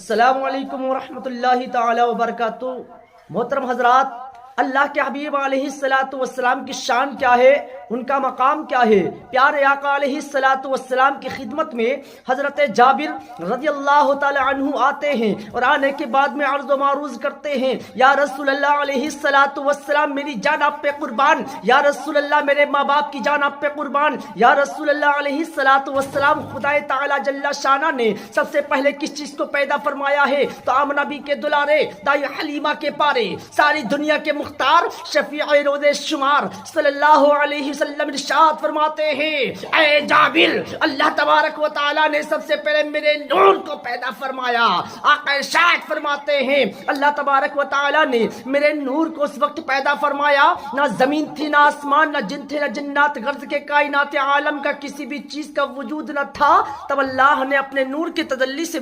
अस्सलामु अलैकुम वरहमतुल्लाहि ताला वबरकातुहू। मोहतरम हजरात, अल्लाह के हबीब अलैहिस्सलातु वस्सलाम की शान क्या है, उनका मकाम क्या है। प्यारे आका अलैहिस्सलातु वस्सलाम की खिदमत में हजरत जाबिर रज़ियल्लाहु ताला अन्हु आते हैं और आने के बाद में अर्ज़ व मारूज़ करते हैं, या रसूल अल्लाह अलैहिस्सलातु वस्सलाम, मेरी जान आप पे कुर्बान। या रसूल अल्लाह, मेरे माँ बाप की जान आप पे कुर्बान। या रसूल अल्लाह अलैहिस्सलातु वस्सलाम, खुदाए ताला जल्ला शाना ने सबसे पहले किस चीज को पैदा फरमाया है? तो आमना बी के दुलारे, दाई हलीमा के पारे, सारी दुनिया के मुख्तार, शफीए रोज़े शुमार सल्लल्लाहु अलैहि वसल्लम इरशाद फरमाते हैं, ऐ जाबिर, अल्लाह तबारक व तआला ने सबसे पहले मेरे नूर को पैदा फरमाया। आका इरशाद फरमाते हैं, अल्लाह तबारक व तआला ने मेरे नूर को उस वक्त पैदा फरमाया, ना जमीन थी, ना आसमान, ना जिन थे, ना जिन्नात, गर्ज के कायनात आलम का किसी भी चीज का वजूद न था। तब अल्लाह ने अपने नूर की तजल्ली से